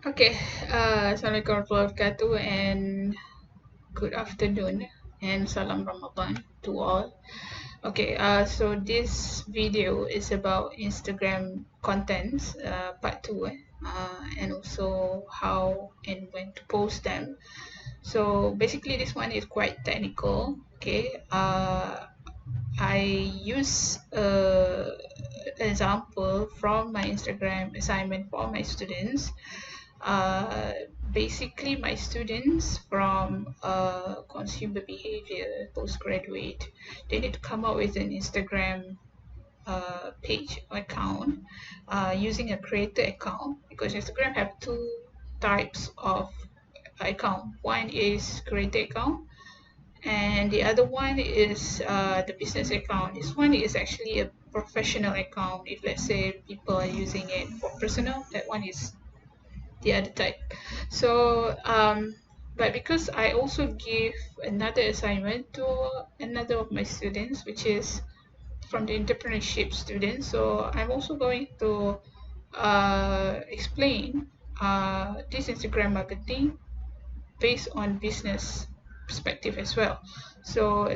Okay, Assalamualaikum warahmatullahi wabarakatuh and good afternoon and salam Ramadan to all. Okay, so this video is about Instagram contents, part 2, and also how and when to post them. So basically this one is quite technical, okay. I use an example from my Instagram assignment for my students. uh, Basically my students from consumer behavior postgraduate, they need to come up with an Instagram page account using a creator account, because Instagram have two types of account. One is creator account and the other one is the business account. This one is actually a professional account. If let's say people are using it for personal, that one is the other type. So but because I also give another assignment to another of my students, which is from the entrepreneurship students, so I'm also going to explain this Instagram marketing based on business perspective as well. So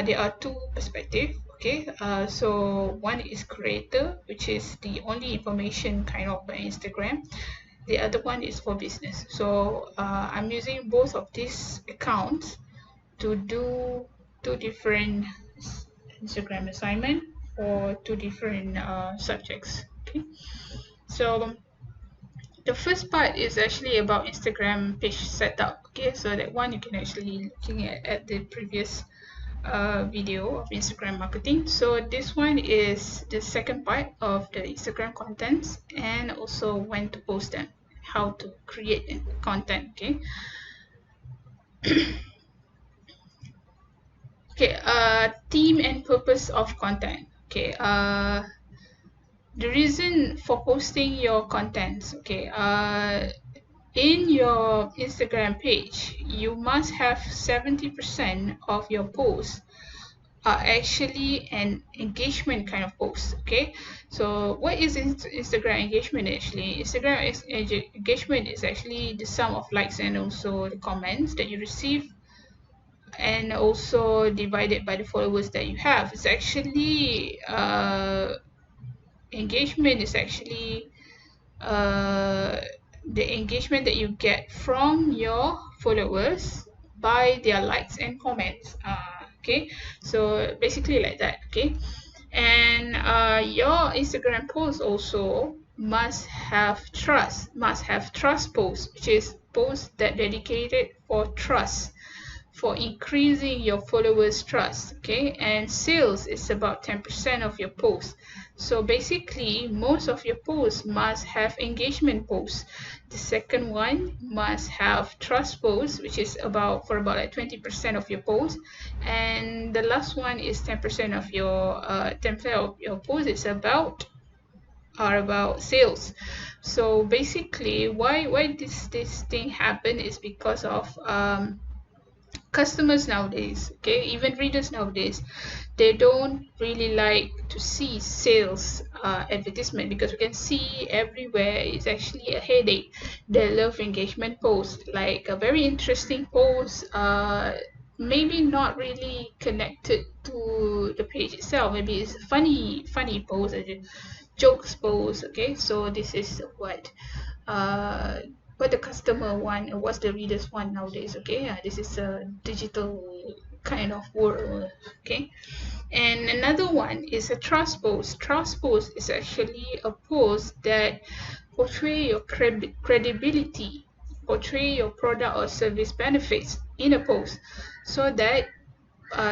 there are two perspectives. Okay, so one is creator, which is the only information kind of by Instagram. The other one is for business. So I'm using both of these accounts to do two different Instagram assignment for two different subjects. Okay, so the first part is actually about Instagram page setup. Okay, so that one you can actually looking at the previous video of Instagram marketing. So this one is the second part of the Instagram contents and also when to post them, how to create content. Okay. Okay, theme and purpose of content. Okay, the reason for posting your contents. Okay, in your Instagram page, you must have 70% of your posts are actually an engagement kind of post. Okay, so what is Instagram engagement actually? Instagram engagement is actually the sum of likes and also the comments that you receive, and also divided by the followers that you have. It's actually engagement is actually uh, the engagement that you get from your followers by their likes and comments. Okay, so basically like that. Okay, and your Instagram post also must have trust posts, which is posts that dedicated for trust, for increasing your followers trust. Okay, and sales is about 10% of your posts. So basically most of your posts must have engagement posts. The second one must have trust posts, which is about for about like 20% of your posts, and the last one is 10% of your 10% of your posts is about are about sales. So basically why this thing happen is because of customers nowadays. Okay, even readers nowadays, they don't really like to see sales advertisement, because we can see everywhere it's actually a headache. They love engagement posts, like a very interesting post, maybe not really connected to the page itself. Maybe it's a funny post, a jokes post. Okay, so this is uh what the customer want, or what's the readers want nowadays. Okay, this is a digital kind of world. Okay, and another one is a trust post. Trust post is actually a post that portray your credibility, portray your product or service benefits in a post, so that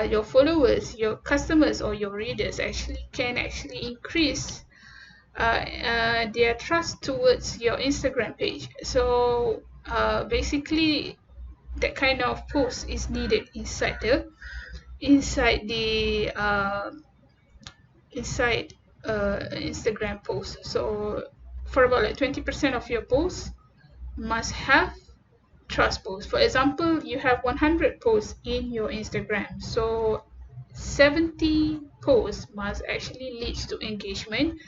your followers, your customers, or your readers can actually increase their trust towards your Instagram page. So basically, that kind of post is needed inside the inside Instagram post. So for about like 20% of your posts must have trust posts. For example, you have 100 posts in your Instagram, so 70 posts must actually lead to engagement,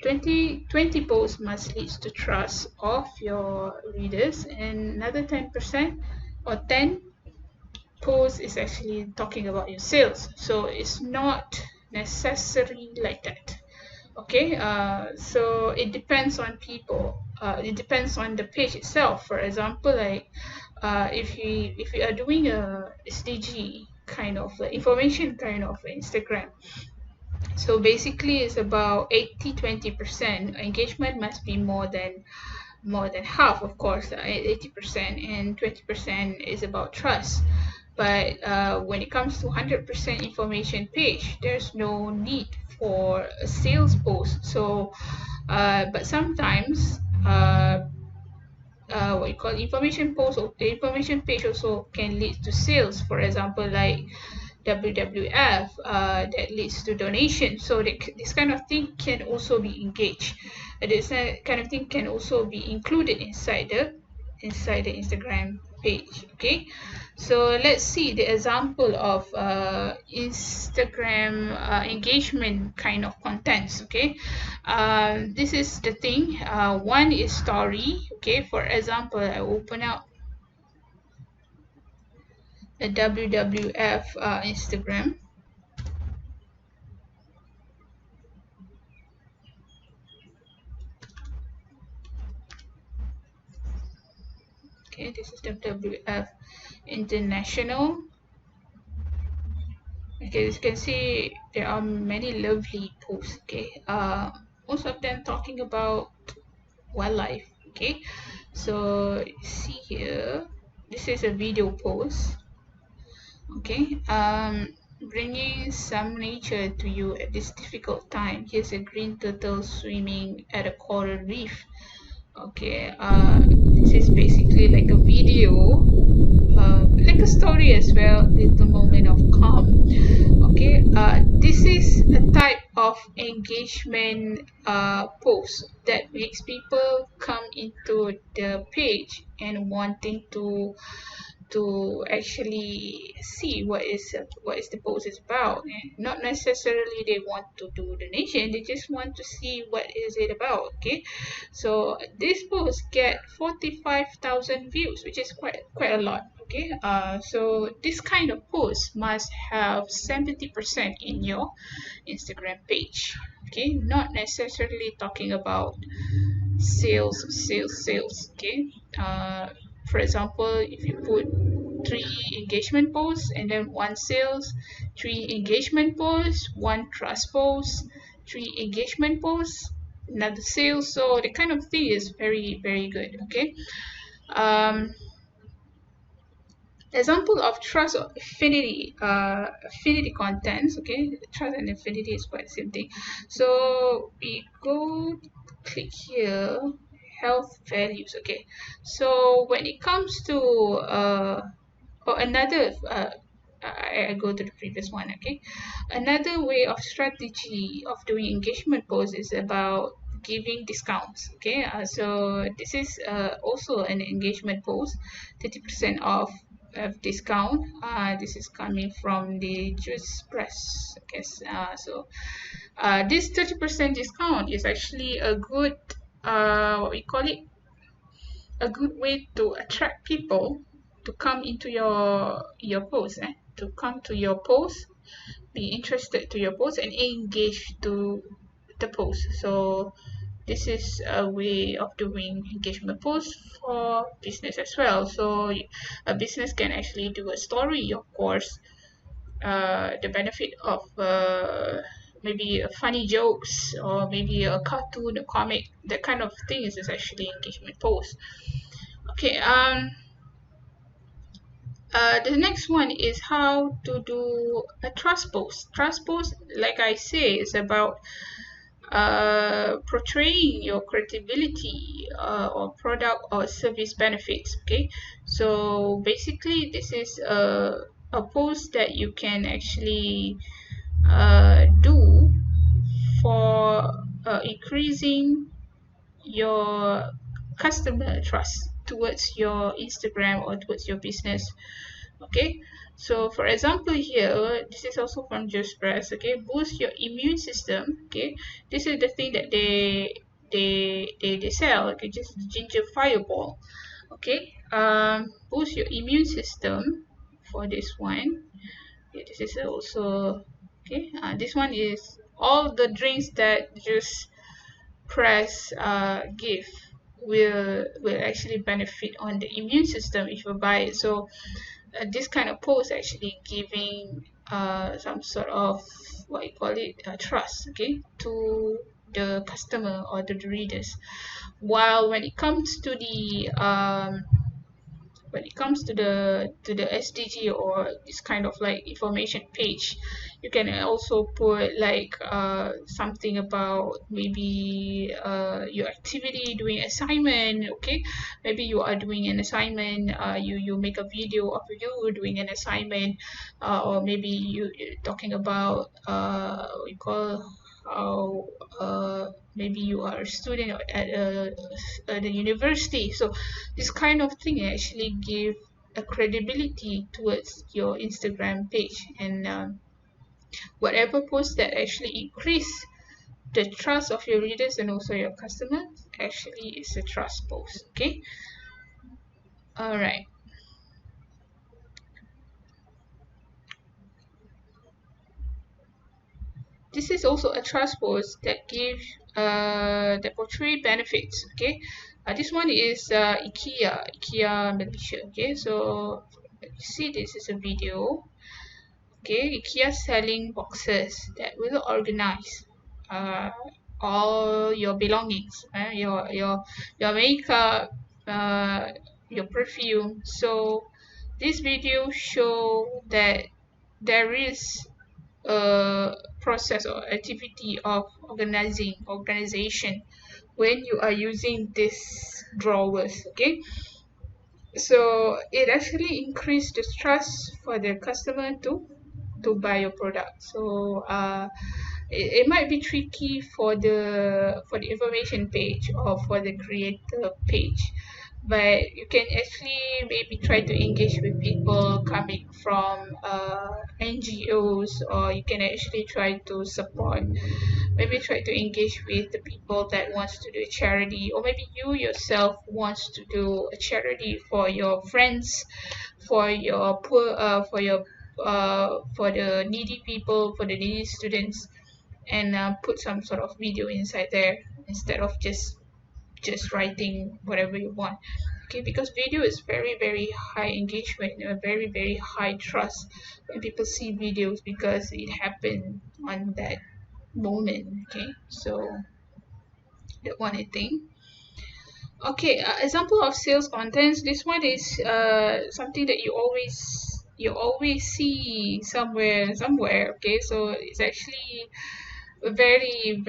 20 posts must lead to trust of your readers, and another 10% or 10 posts is actually talking about your sales. So it's not necessary like that. Okay, so it depends on people. It depends on the page itself. For example, like if you are doing a SDG kind of information kind of Instagram, so basically it's about 80-20%. Engagement must be more than half, of course, 80%, and 20% is about trust. But when it comes to 100% information page, there's no need for a sales post. So but sometimes what you call information post, or the information page also can lead to sales. For example, like WWF, that leads to donation. So this kind of thing can also be engaged. This kind of thing can also be included inside the Instagram page. Okay, so let's see the example of Instagram engagement kind of contents. Okay, this is the thing. One is story. Okay, for example, I open up the WWF Instagram. Okay, this is WWF International. Okay, as you can see, there are many lovely posts. Okay, most of them talking about wildlife. Okay, so see here, this is a video post. Okay, bringing some nature to you at this difficult time. Here's a green turtle swimming at a coral reef. Okay, this is basically like a video, like a story as well, little moment of calm. Okay, this is a type of engagement post that makes people come into the page and wanting to actually see what is the post is about, and not necessarily they want to do donation, they just want to see what is it about. Okay, so this post get 45,000 views, which is quite a lot. Okay, so this kind of post must have 70% in your Instagram page. Okay, not necessarily talking about sales. Okay, for example, if you put 3 engagement posts and then 1 sales, 3 engagement posts, 1 trust post, 3 engagement posts, another sales. So the kind of thing is very good. Okay, um example of trust or affinity contents. Okay, trust and affinity is quite the same thing. So we go click here, health values. Okay, so when it comes to or another I go to the previous one. Okay, another way of strategy of doing engagement posts is about giving discounts. Okay, so this is also an engagement post, 30% off discount. This is coming from the Juice Press, I guess. So this 30% discount is actually a good what we call it, a good way to attract people to come into your post, to come to your post, be interested to your post and engage to the post. So this is a way of doing engagement posts for business as well. So a business can actually do a story, of course. The benefit of maybe a funny jokes, or maybe a cartoon, a comic, that kind of thing is actually engagement post. Okay, the next one is how to do a trust post. Trust post, like I say, is about portraying your credibility or product or service benefits. Okay, so basically this is a post that you can actually do for increasing your customer trust towards your Instagram or towards your business Okay, so for example here, this is also from Just Press. Okay, boost your immune system. Okay, this is the thing that they sell. Okay, just ginger fireball. Okay, boost your immune system for this one. Okay, this is also okay. This one is all the drinks that Just Press give will actually benefit on the immune system if you buy it. So this kind of post actually giving some sort of what you call it trust, okay, to the customer or to the readers. While when it comes to the SDG or this kind of like information page, you can also put like something about maybe your activity doing assignment. Okay, maybe you are doing an assignment, you make a video of you doing an assignment, or maybe you're talking about what you call how maybe you are a student at the university. So this kind of thing actually give a credibility towards your Instagram page, and whatever post that actually increase the trust of your readers and also your customers actually is a trust post. Okay, all right. This is also a trust post that gives that portray benefits. Okay, this one is IKEA Malaysia. Okay, so you see this is a video. Okay, IKEA selling boxes that will organize uh, all your belongings, your makeup, uh, your perfume. So this video show that there is a process or activity of organization when you are using these drawers. Okay, so it actually increased the trust for the customer to buy your product. So it might be tricky for the information page or for the creator page, but you can actually maybe try to engage with people coming from NGOs, or you can actually try to support, maybe try to engage with the people that wants to do a charity, or maybe you yourself wants to do a charity for your friends, for your poor for the needy people, for the needy students, and put some sort of video inside there instead of just writing whatever you want. Okay, because video is very high engagement and a very high trust when people see videos because it happened on that moment. Okay, so that one I think. Okay, example of sales contents. This one is something that you always see somewhere. Okay, so it's actually very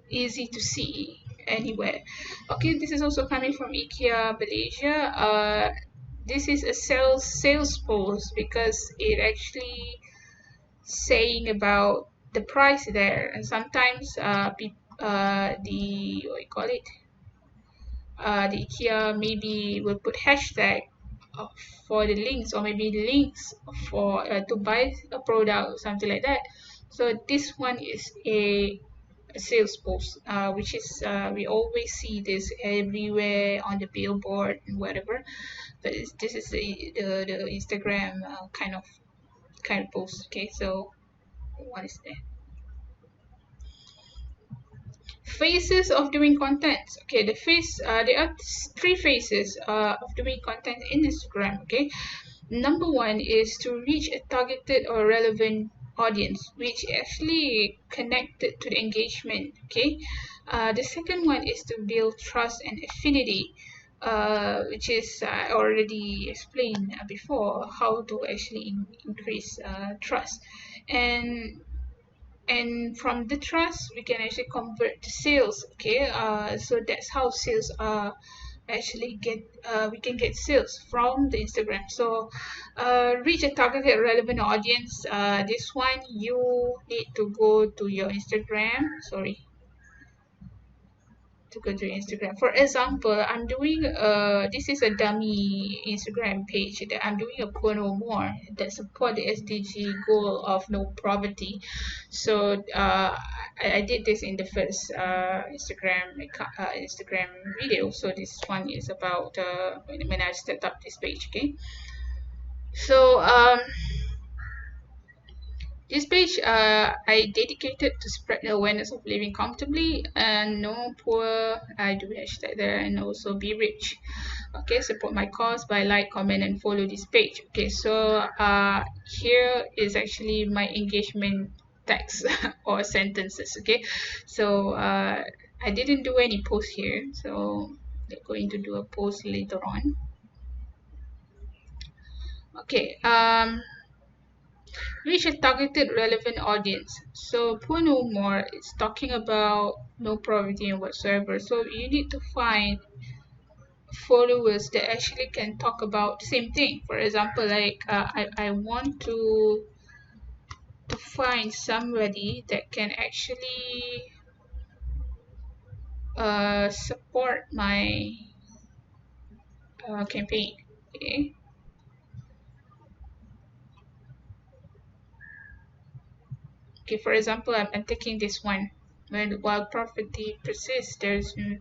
easy to see anywhere. Okay, this is also coming from IKEA Malaysia. This is a sales post because it actually saying about the price there, and sometimes the what you call it the IKEA maybe will put hashtag uh, for the links, or maybe links for to buy a product or something like that. So this one is a sales post, which is we always see this everywhere on the billboard and whatever. But this is the Instagram kind of post. Okay, so what is that? Phases of doing content. Okay, there are three phases of doing content in Instagram. Okay, number one is to reach a targeted or relevant audience, which actually connected to the engagement. Okay, the second one is to build trust and affinity, which is I already explained before how to actually increase trust, and from the trust we can actually convert to sales. Okay, so that's how sales are actually get we can get sales from the Instagram. So reach a targeted relevant audience. This one you need to go to your Instagram, sorry, to go to Instagram. For example, I'm doing this is a dummy Instagram page that I'm doing a poor no more that support the SDG goal of no poverty. So I did this in the first Instagram video. So this one is about when I set up this page. Okay, so this page I dedicated to spread the awareness of living comfortably and no poor. I do hashtag there, and also be rich. Okay, support my cause by like, comment, and follow this page. Okay, so here is actually my engagement text or sentences. Okay, so I didn't do any post here, so I'm going to do a post later on. Okay, reach a targeted relevant audience. So Poor No More is talking about no poverty and whatsoever. So you need to find followers that actually can talk about the same thing. For example, like I want to find somebody that can actually support my campaign. Okay. Okay, for example, I'm taking this one. While poverty persists, there is no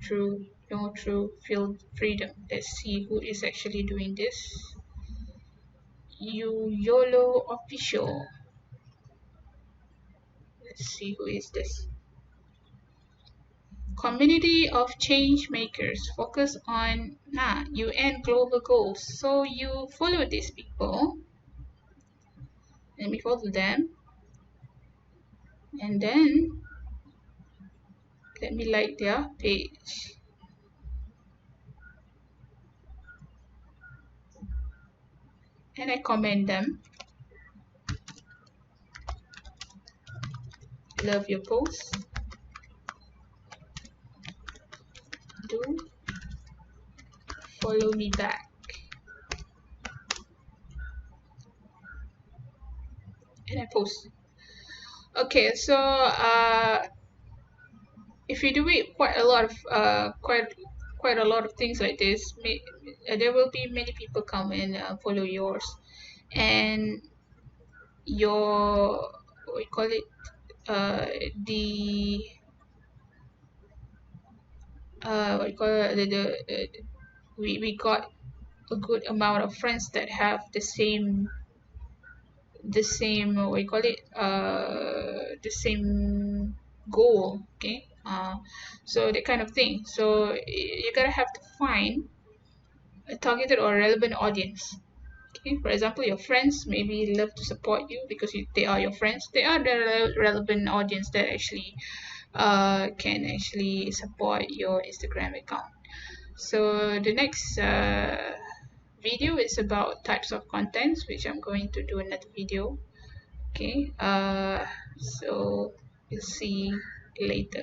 true field freedom. Let's see who is actually doing this. YOLO official. Let's see who is this. Community of change makers focus on UN global goals. So you follow these people. Let me follow them. And then let me like their page. And I comment them. Love your post. Do follow me back. And I post. Okay, so if you do it quite a lot of quite a lot of things like this, there will be many people come and follow yours, and your what you call it the what you call it, we got a good amount of friends that have the same what you call it the same goal. Okay, so that kind of thing. So you gotta have to find a targeted or relevant audience. Okay, for example, your friends maybe love to support you because they are your friends. They are the relevant audience that actually can actually support your Instagram account. So the next video is about types of contents, which I'm going to do another video. Okay, so we'll see later.